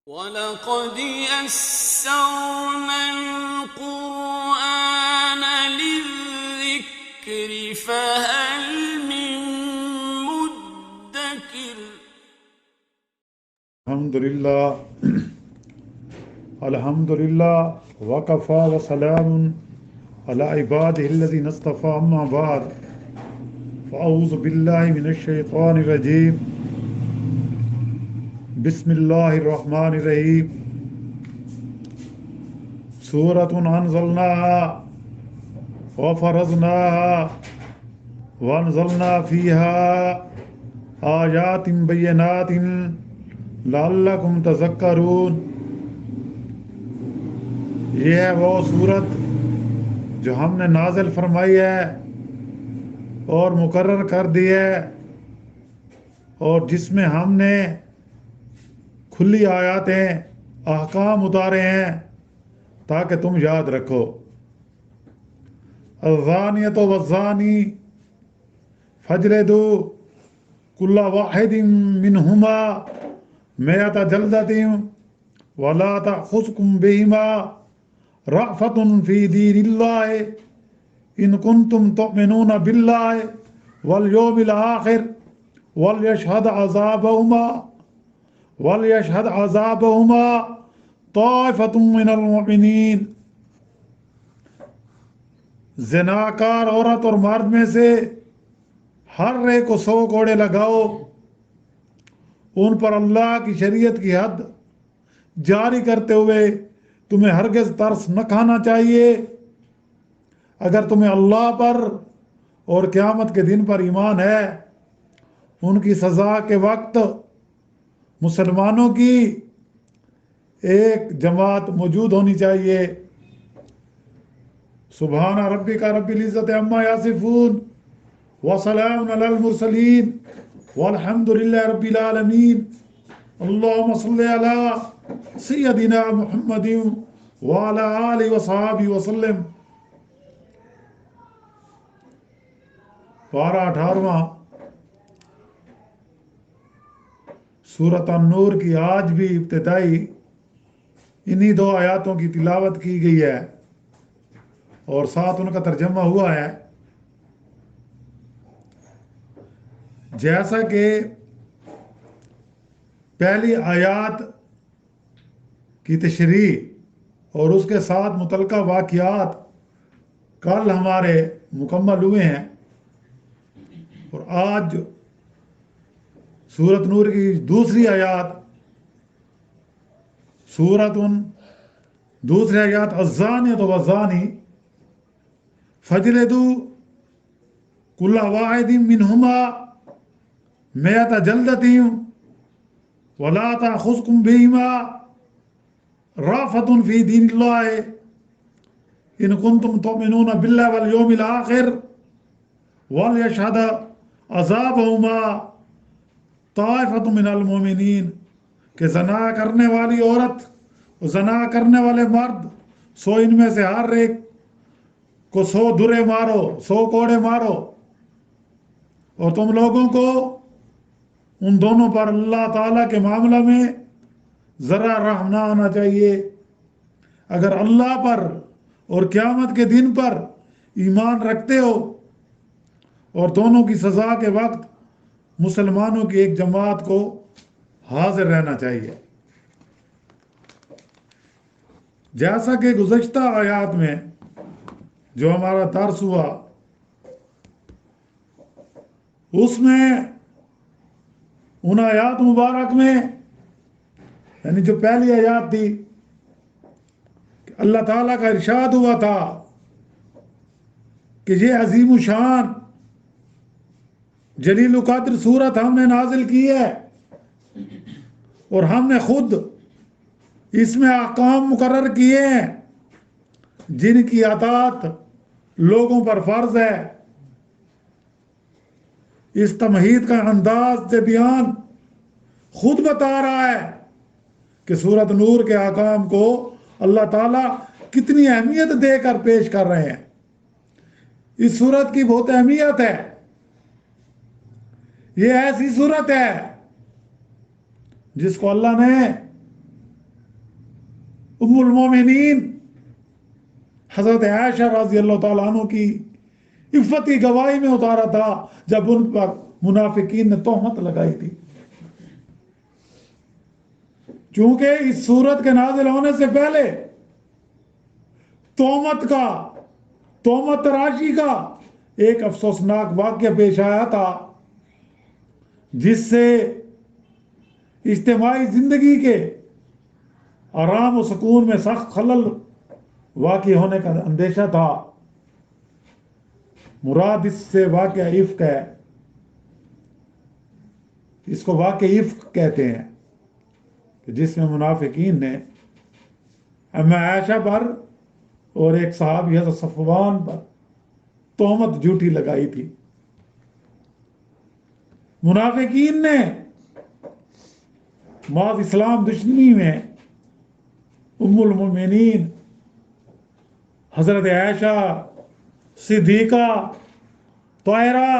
وَلَقَدْ يَسَّرْنَا الْقُرْآنَ لِلذِّكْرِ فَهَلْ مِن مُّدَّكِرٍ الحمدللہ وکفا وسلام علی عبادہ الذین اصطفیٰ اما بعد فاعوذ باللہ من الشیطان الرجیم بسم اللہ الرحمن الرحیم سورۃ انزلناها وفرضناها وانزلنا فیہا آیات بینات لعلکم تذکرون۔ یہ ہے وہ سورت جو ہم نے نازل فرمائی ہے اور مقرر کر دی ہے، اور جس میں ہم نے کھلی آیاتیں احکام اتارے ہیں تاکہ تم یاد رکھو۔ الزانیۃ والزانی فاجلدوا کل واحد منہما مئۃ جلدۃ ولا تأخذکم بہما رأفۃ فی دین اللہ ان کنتم تؤمنون باللہ والیوم الآخر ولیشہد عذابہما طائفۃ من المؤمنین۔ زناکار عورت اور مرد میں سے ہر ایک کو 100 کوڑے لگاؤ، ان پر اللہ کی شریعت کی حد جاری کرتے ہوئے تمہیں ہرگز ترس نہ کھانا چاہیے۔ اگر تمہیں اللہ پر اور قیامت کے دن پر ایمان ہے، ان کی سزا کے وقت مسلمانوں کی ایک جماعت موجود ہونی چاہیے۔ سبحان ربک رب العزت عما یصفون وسلام علی المرسلین والحمد للہ رب العالمین۔ اللہم صلی علی سیدنا محمد وعلی آلہ وصحابہ وسلم۔ پارہ 18واں سورۃ النور کی آج بھی ابتدائی انہی 2 آیاتوں کی تلاوت کی گئی ہے اور ساتھ ان کا ترجمہ ہوا ہے۔ جیسا کہ پہلی آیات کی تشریح اور اس کے ساتھ متعلقہ واقعات کل ہمارے مکمل ہوئے ہیں، اور آج سورۃ نور کی دوسری آیات الزانیۃ والزانی فاجلدوا کل واحد منہما مئۃ جلدۃ ولا تأخذکم بہما رأفۃ فی دین اللہ ان کنتم تؤمنون باللہ والیوم الآخر ولیشہد عذابہما طائفۃ من المؤمنین، کہ زنا کرنے والی عورت اور زنا کرنے والے مرد 100 ان میں سے ہر ایک کو 100 درے مارو، 100 کوڑے مارو، اور تم لوگوں کو ان دونوں پر اللہ تعالیٰ کے معاملہ میں ذرا رحم نہ آنا چاہیے۔ اگر اللہ پر اور قیامت کے دن پر ایمان رکھتے ہو، اور دونوں کی سزا کے وقت مسلمانوں کی ایک جماعت کو حاضر رہنا چاہیے۔ جیسا کہ گزشتہ آیات میں جو ہمارا درس ہوا، اس میں ان آیات مبارک میں یعنی جو پہلی آیات تھی کہ اللہ تعالیٰ کا ارشاد ہوا تھا کہ یہ عظیم الشان جلیل القدر سورت ہم نے نازل کی ہے، اور ہم نے خود اس میں احکام مقرر کیے ہیں جن کی اطاعت لوگوں پر فرض ہے۔ اس تمہید کا انداز سے بیان خود بتا رہا ہے کہ سورۃ نور کے احکام کو اللہ تعالیٰ کتنی اہمیت دے کر پیش کر رہے ہیں۔ اس سورت کی بہت اہمیت ہے۔ یہ ایسی سورت ہے جس کو اللہ نے ام المومنین حضرت عائشہ رضی اللہ تعالیٰ عنہ کی عفت کی گواہی میں اتارا تھا جب ان پر منافقین نے تہمت لگائی تھی. چونکہ اس سورت کے نازل ہونے سے پہلے تہمت تراشی کا ایک افسوسناک واقعہ پیش آیا تھا، جس سے اجتماعی زندگی کے آرام و سکون میں سخت خلل واقع ہونے کا اندیشہ تھا. مراد اس سے واقعہ افک ہے، اس کو واقعہ افک کہتے ہیں، جس میں منافقین نے ام عائشہ پر اور ایک صحابی حضرت صفوان پر تہمت جھوٹی لگائی تھی. منافقین نے محض اسلام دشمنی میں ام المومنین حضرت عائشہ صدیقہ طاہرہ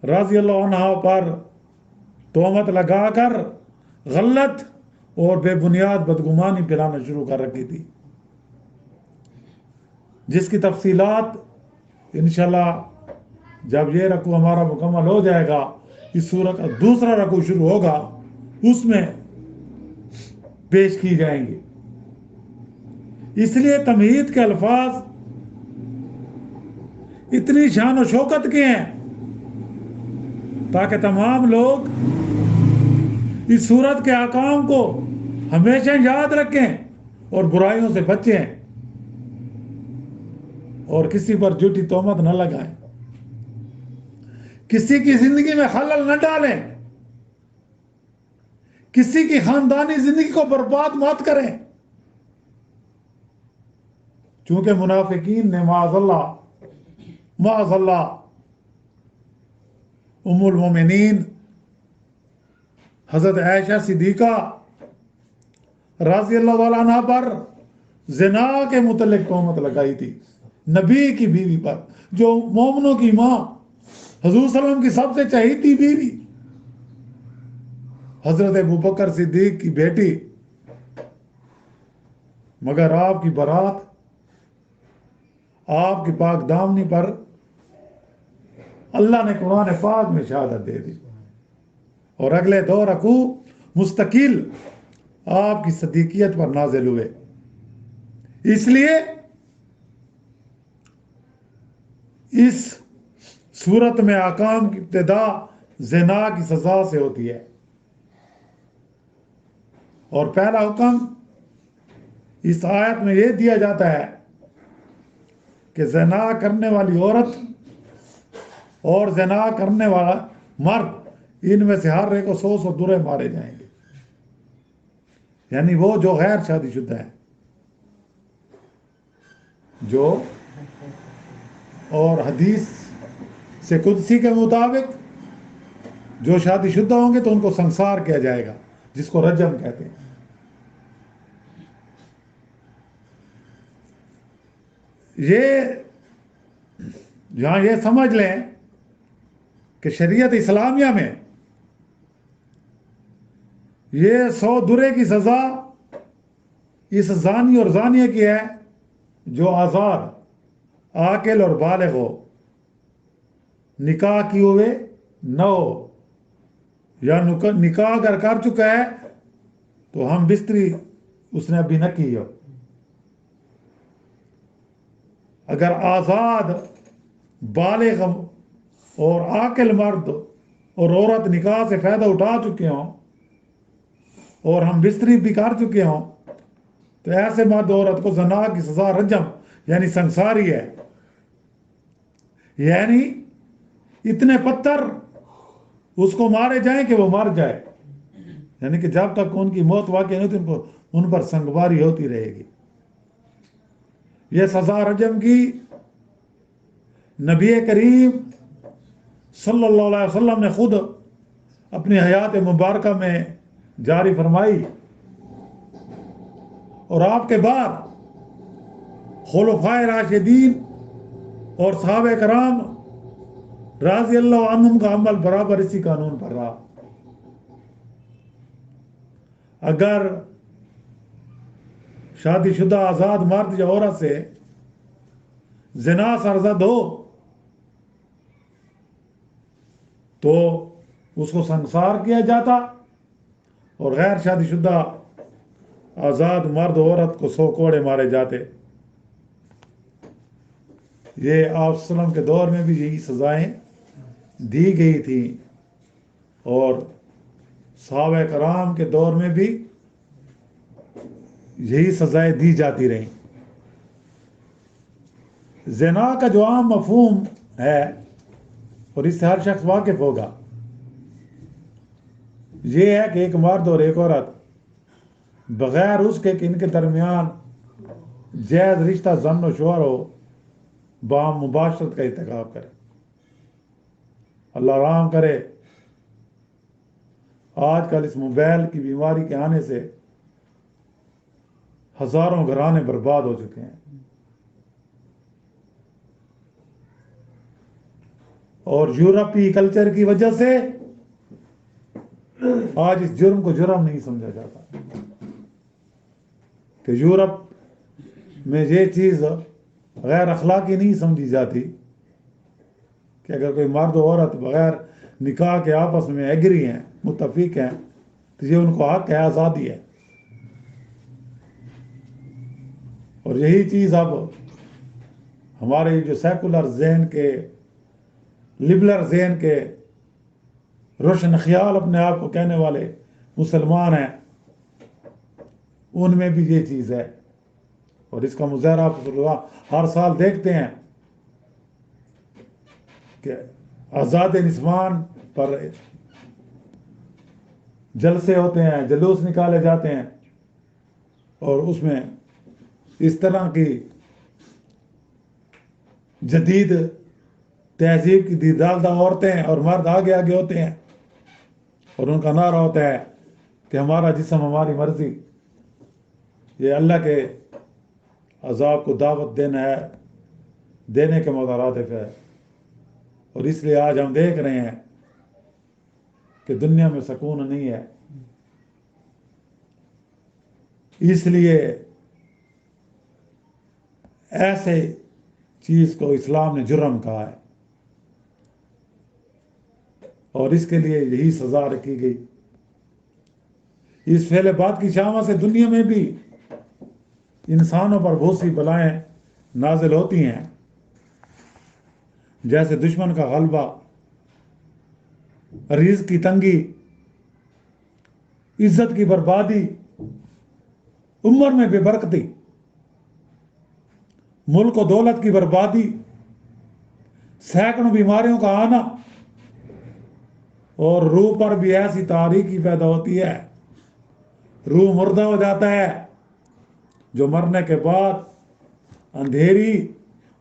رضی اللہ عنہا پر تہمت لگا کر غلط اور بے بنیاد بدگمانی پھیلانا شروع کر رکھی تھی، جس کی تفصیلات انشاءاللہ جب یہ رکوع ہمارا مکمل ہو جائے گا، اس سورت کا دوسرا رکوع شروع ہوگا، اس میں پیش کی جائیں گی. اس لیے تمہید کے الفاظ اتنی شان و شوکت کے ہیں تاکہ تمام لوگ اس سورت کے احکام کو ہمیشہ یاد رکھیں اور برائیوں سے بچیں اور کسی پر جھوٹی تہمت نہ لگائیں، کسی کی زندگی میں خلل نہ ڈالیں، کسی کی خاندانی زندگی کو برباد مت کریں. چونکہ منافقین نے معاذ اللہ ام المومنین حضرت عائشہ صدیقہ رضی اللہ تعالیٰ عنہ پر زنا کے متعلق تہمت لگائی تھی، نبی کی بیوی پر، جو مومنوں کی ماں، حضور صلی اللہ علیہ وسلم کی سب سے چہیتی بیوی، حضرت ابوبکر صدیق کی بیٹی. مگر آپ کی برات، آپ کی پاک دامنی پر اللہ نے قرآن پاک میں شہادت دے دی، اور اگلے 2 رکوع مستقل آپ کی صدیقیت پر نازل ہوئے. اس لیے اس صورت میں احکام کی ابتدا زنا کی سزا سے ہوتی ہے، اور پہلا حکم اس آیت میں یہ دیا جاتا ہے کہ زنا کرنے والی عورت اور زنا کرنے والا مرد، ان میں سے ہر ایک کو 100 درے مارے جائیں گے، یعنی وہ جو غیر شادی شدہ ہے، جو اور حدیث سے قدسی کے مطابق جو شادی شدہ ہوں گے تو ان کو سنسار کیا جائے گا، جس کو رجم کہتے ہیں. یہاں یہ سمجھ لیں کہ شریعت اسلامیہ میں یہ 100 درے کی سزا اس زانی اور زانیہ کی ہے جو آزاد، عاقل اور بالغ ہو، نکاح کیے ہوئے نہ ہو، یا نکاح اگر کر چکا ہے تو ہم بستری اس نے ابھی نہ کی ہو. اگر آزاد، بالغ اور عاقل مرد اور عورت نکاح سے فائدہ اٹھا چکے ہوں اور ہم بستری بھی کر چکے ہوں تو ایسے مرد عورت کو زنا کی سزا رجم یعنی سنساری ہے، یعنی اتنے پتھر اس کو مارے جائیں کہ وہ مر جائے، یعنی کہ جب تک ان کی موت واقع نہیں ہوتی ان پر سنگباری ہوتی رہے گی. یہ سزا رجم کی نبی کریم صلی اللہ علیہ وسلم نے خود اپنی حیات مبارکہ میں جاری فرمائی، اور آپ کے بعد خلفائے راشدین اور صحابہ کرام رضی اللہ عنہم کا عمل برابر اسی قانون پر رہا. اگر شادی شدہ آزاد مرد یا عورت سے زنا سرزد ہو تو اس کو سنسار کیا جاتا، اور غیر شادی شدہ آزاد مرد عورت کو 100 کوڑے مارے جاتے۔ یہ آپ وسلم کے دور میں بھی یہی سزائیں دی گئی تھیں، اور صحابہ کرام کے دور میں بھی یہی سزائیں دی جاتی رہیں۔ زنا کا جو عام مفہوم ہے، اور اس سے ہر شخص واقف ہوگا، یہ ہے کہ ایک مرد اور ایک عورت بغیر اس کے کہ ان کے درمیان جائز رشتہ زن و شوہر ہو، باہم مباشرت کا ارتکاب کرے۔ اللہ رحم کرے، آج کل اس موبائل کی بیماری کے آنے سے ہزاروں گھرانے برباد ہو چکے ہیں، اور یورپی کلچر کی وجہ سے آج اس جرم کو جرم نہیں سمجھا جاتا، کہ یورپ میں یہ چیز غیر اخلاقی نہیں سمجھی جاتی کہ اگر کوئی مرد و عورت بغیر نکاح کے آپس میں ایگری ہیں، متفق ہیں، تو یہ ان کو حق ہے، آزادی ہے۔ اور یہی چیز اب ہمارے جو سیکولر ذہن کے، لبرل ذہن کے، روشن خیال اپنے آپ کو کہنے والے مسلمان ہیں، ان میں بھی یہ چیز ہے، اور اس کا مظاہرہ ہر سال دیکھتے ہیں کہ آزاد نسوان پر جلسے ہوتے ہیں، جلوس نکالے جاتے ہیں، اور اس میں اس طرح کی جدید تہذیب کی دیدالدہ عورتیں اور مرد آگے آگے ہوتے ہیں، اور ان کا نعرہ ہوتا ہے کہ ہمارا جسم ہماری مرضی۔ یہ اللہ کے عذاب کو دعوت دینا ہے، دینے کے مترادف ہے، اور اس لیے آج ہم دیکھ رہے ہیں کہ دنیا میں سکون نہیں ہے۔ اس لیے ایسے چیز کو اسلام نے جرم کہا ہے، اور اس کے لیے یہی سزا رکھی گئی۔ اس فعل بات کی شامت سے دنیا میں بھی انسانوں پر بہت سی بلائیں نازل ہوتی ہیں، جیسے دشمن کا غلبہ، رزق کی تنگی، عزت کی بربادی، عمر میں بے برکتی، ملک و دولت کی بربادی، سینکڑوں بیماریوں کا آنا، اور روح پر بھی ایسی تاریکی پیدا ہوتی ہے، روح مردہ ہو جاتا ہے، جو مرنے کے بعد اندھیری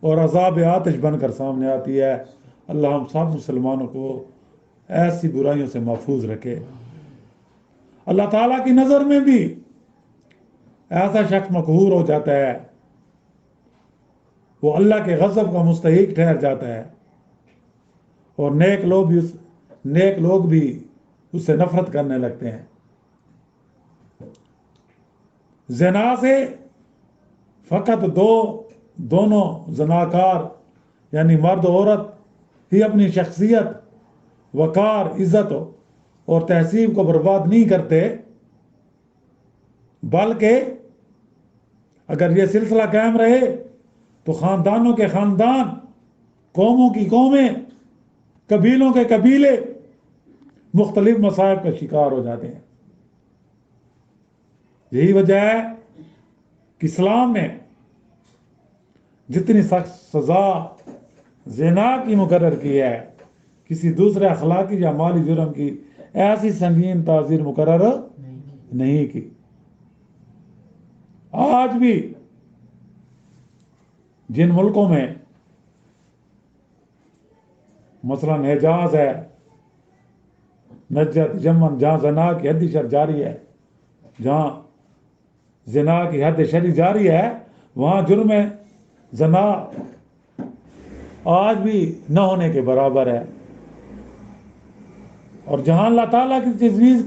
اور عذاب آتش بن کر سامنے آتی ہے۔ اللہ ہم سب مسلمانوں کو ایسی برائیوں سے محفوظ رکھے۔ اللہ تعالیٰ کی نظر میں بھی ایسا شخص مقہور ہو جاتا ہے، وہ اللہ کے غضب کا مستحق ٹھہر جاتا ہے، اور نیک لوگ بھی اس سے نفرت کرنے لگتے ہیں۔ زنا سے فقط دونوں زناکار یعنی مرد و عورت ہی اپنی شخصیت، وقار، عزت اور تہذیب کو برباد نہیں کرتے، بلکہ اگر یہ سلسلہ قائم رہے تو خاندانوں کے خاندان، قوموں کی قومیں، قبیلوں کے قبیلے مختلف مصائب کا شکار ہو جاتے ہیں۔ یہی وجہ ہے کہ اسلام نے جتنی سخت سزا زنا کی مقرر کی ہے، کسی دوسرے اخلاقی یا مالی جرم کی ایسی سنگین تعزیر مقرر نہیں کی۔ آج بھی جن ملکوں میں مثلا حجاز ہے، نجد، یمن، جہاں زنا کی حد شر جاری ہے، جہاں زنا کی حد شری جاری ہے، وہاں جرم زنا آج بھی نہ ہونے کے برابر ہے، اور جہاں اللہ تعالیٰ کی تجویز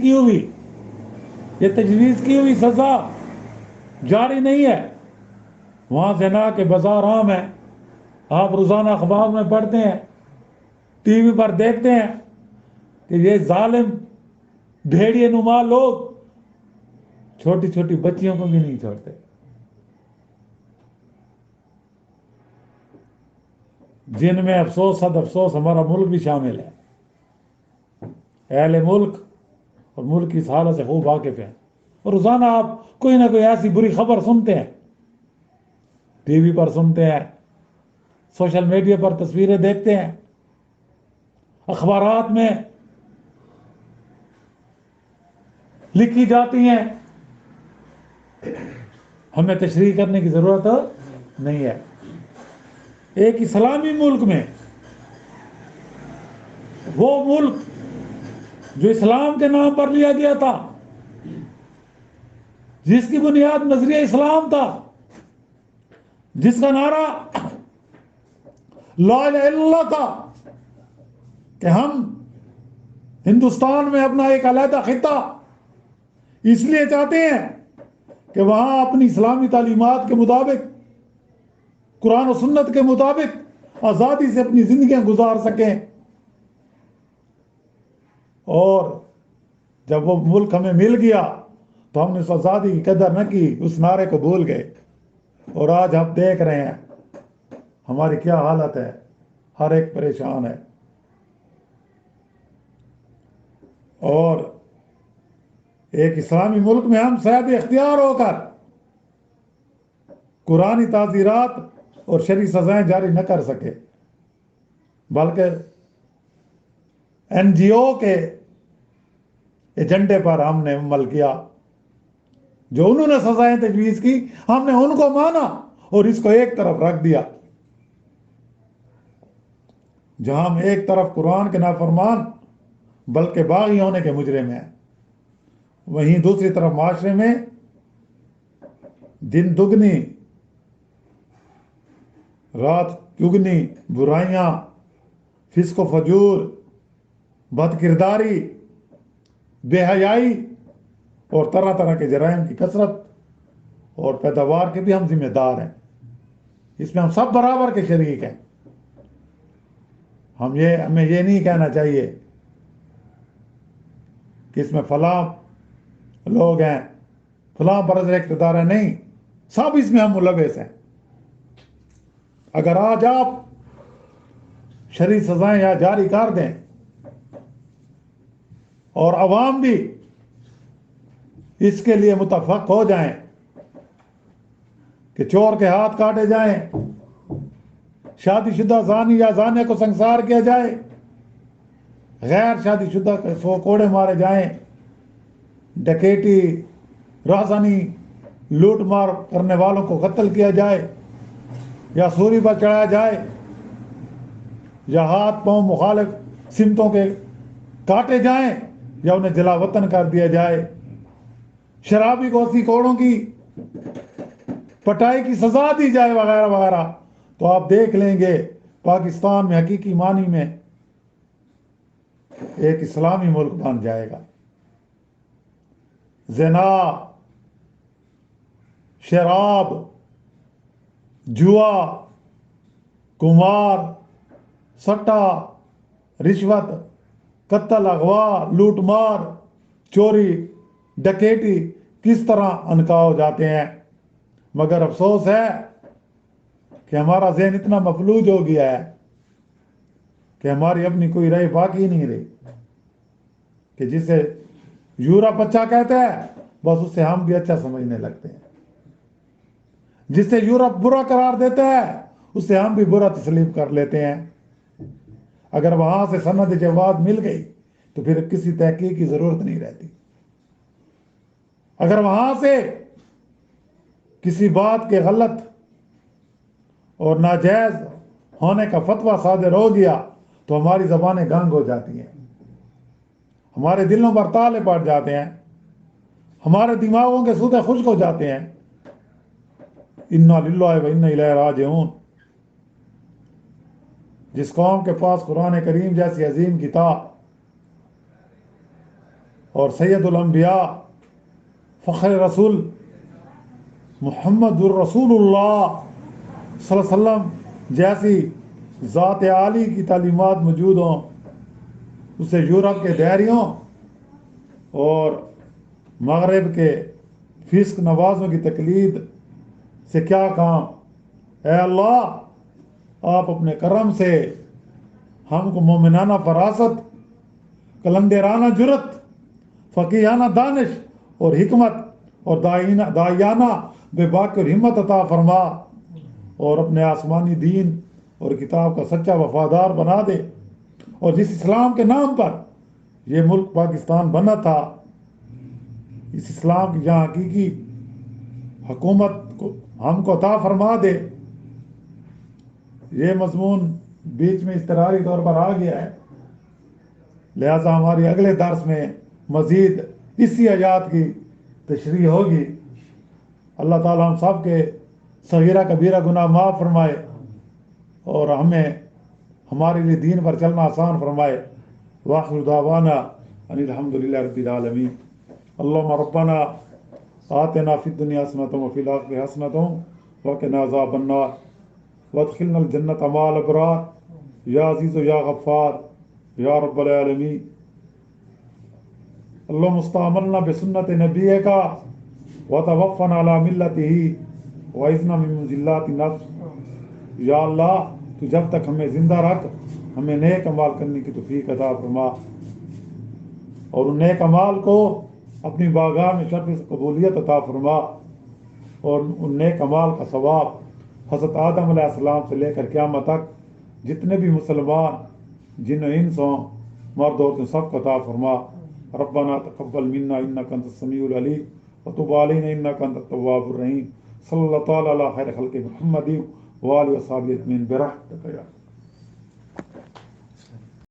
کی ہوئی سزا جاری نہیں ہے. وہاں زنا کے بازار عام ہیں. آپ روزانہ اخبار میں پڑھتے ہیں, ٹی وی پر دیکھتے ہیں کہ یہ ظالم بھیڑیے نما لوگ چھوٹی چھوٹی بچیوں کو بھی نہیں چھوڑتے. جن میں افسوس صد افسوس ہمارا ملک بھی شامل ہے. اہل ملک اور ملک کی اس حالت سے خوب واقف ہیں. اور روزانہ آپ کوئی نہ کوئی ایسی بری خبر سنتے ہیں, ٹی وی پر سنتے ہیں, سوشل میڈیا پر تصویریں دیکھتے ہیں, اخبارات میں لکھی جاتی ہیں. ہمیں تشریح کرنے کی ضرورت نہیں ہے. ایک اسلامی ملک میں, وہ ملک جو اسلام کے نام پر لیا گیا تھا, جس کی بنیاد نظریہ اسلام تھا, جس کا نعرہ لا الہ الا اللہ تھا کہ ہم ہندوستان میں اپنا ایک علیحدہ خطہ اس لیے چاہتے ہیں کہ وہاں اپنی اسلامی تعلیمات کے مطابق, قرآن و سنت کے مطابق آزادی سے اپنی زندگیاں گزار سکیں. اور جب وہ ملک ہمیں مل گیا تو ہم نے اس آزادی کی قدر نہ کی, اس نعرے کو بھول گئے. اور آج آپ دیکھ رہے ہیں ہماری کیا حالت ہے. ہر ایک پریشان ہے. اور ایک اسلامی ملک میں ہم صاحب اختیار ہو کر قرآنی تعزیرات اور شرعی سزائیں جاری نہ کر سکے, بلکہ این جی او کے ایجنڈے پر ہم نے عمل کیا. جو انہوں نے سزائیں تجویز کی ہم نے ان کو مانا اور اس کو ایک طرف رکھ دیا. جہاں ہم ایک طرف قرآن کے نافرمان بلکہ باغی ہونے کے مجرم ہیں, وہیں دوسری طرف معاشرے میں دن دگنی رات چگنی برائیاں, فسق و فجور, بد کرداری, بے حیائی اور طرح طرح کے جرائم کی کثرت اور پیداوار کے بھی ہم ذمہ دار ہیں. اس میں ہم سب برابر کے شریک ہیں. ہمیں یہ نہیں کہنا چاہیے کہ اس میں فلاں لوگ ہیں, فلاں برسر اقتدار ہے. نہیں, سب اس میں ہم ملوث ہیں. اگر آج آپ شرعی سزائیں یا جاری کر دیں اور عوام بھی اس کے لیے متفق ہو جائیں کہ چور کے ہاتھ کاٹے جائیں, شادی شدہ زانی یا زانے کو سنسار کیا جائے, غیر شادی شدہ کے 100 کوڑے مارے جائیں, ڈکیٹی رازانی لوٹ مار کرنے والوں کو قتل کیا جائے, یا سوری پر چڑھایا جائے, یا ہاتھ پاؤں مخالف سمتوں کے کاٹے جائیں, یا انہیں جلا وطن کر دیا جائے, شرابی کو 80 کوڑوں کی پٹائی کی سزا دی جائے وغیرہ وغیرہ, تو آپ دیکھ لیں گے پاکستان میں حقیقی معنی میں ایک اسلامی ملک بن جائے گا. زنا, شراب, جوا, قمار, سٹا, رشوت, قتل, اغوا, لوٹ مار, چوری, ڈکیٹی کس طرح انکا ہو جاتے ہیں. مگر افسوس ہے کہ ہمارا ذہن اتنا مفلوج ہو گیا ہے کہ ہماری اپنی کوئی رائے باقی نہیں رہی, کہ جسے یورپ اچھا کہتا ہے بس اسے ہم بھی اچھا سمجھنے لگتے ہیں, جسے یورپ برا قرار دیتا ہے اسے ہم بھی برا تسلیم کر لیتے ہیں. اگر وہاں سے سند جواز مل گئی تو پھر کسی تحقیق کی ضرورت نہیں رہتی. اگر وہاں سے کسی بات کے غلط اور ناجائز ہونے کا فتویٰ صادر ہو گیا تو ہماری زبانیں گنگ ہو جاتی ہیں, ہمارے دلوں پر تالے پڑ جاتے ہیں, ہمارے دماغوں کے سوتے خشک ہو جاتے ہیں. انا للہ و انا الیہ راجعون. جس قوم کے پاس قرآن کریم جیسی عظیم کتاب اور سید الانبیاء فخر رسول محمد الرسول اللہ صلی اللہ علیہ وسلم جیسی ذات عالی کی تعلیمات موجود ہوں، اسے یورپ کے دہریوں اور مغرب کے فسق نوازوں کی تقلید سے کیا کام۔ اے اللہ، آپ اپنے کرم سے ہم کو مومنانہ فراست، قلندرانہ جرت، فقیہانہ دانش اور حکمت اور دائیانہ بے باک اور ہمت عطا فرما، اور اپنے آسمانی دین اور کتاب کا سچا وفادار بنا دے، اور جس اسلام کے نام پر یہ ملک پاکستان بنا تھا، اس اسلام کی جہاں حقیقی حکومت کو ہم کو عطا فرما دے۔ یہ مضمون بیچ میں اضطراری طور پر آ گیا ہے، لہذا ہماری اگلے درس میں مزید اسی آیات کی تشریح ہوگی۔ اللہ تعالی ہم سب کے صغیرہ کبیرہ گناہ معاف فرمائے اور ہمیں ہمارے لیے دین پر چلنا آسان فرمائے۔ وآخر دعوانا ان الحمد للہ رب العالمین۔ اللہم ربنا آتنا فی الدنیا حسنۃ وفی الآخرۃ حسنۃ وقنا عذاب النار وادخلنا الجنۃ مع الابرار یا عزیز و یا غفار یا رب العالمین۔ اللہم استعملنا بسنت نبیک وتوفنا علی ملتہ وعذنا من مضلات النفس۔ یا اللہ، تو جب تک ہمیں زندہ رکھ، ہمیں نیک اعمال کرنے کی توفیق عطا فرما، اور ان نیک اعمال کو اپنی بارگاہ میں شرف قبولیت عطا فرما، اور ان نیک اعمال کا ثواب حضرت آدم علیہ السلام سے لے کر قیامت تک جتنے بھی مسلمان جن و انس ہوں، مرد عورتیں، سب کو عطا فرما۔ ربنا تقبل منا انک انت السمیع العلیم وتب علینا انک انت التواب الرحیم۔ صلی اللہ تعالی علی خیر خلق محمد وآلہ وصحبہ اجمعین برحمتک یا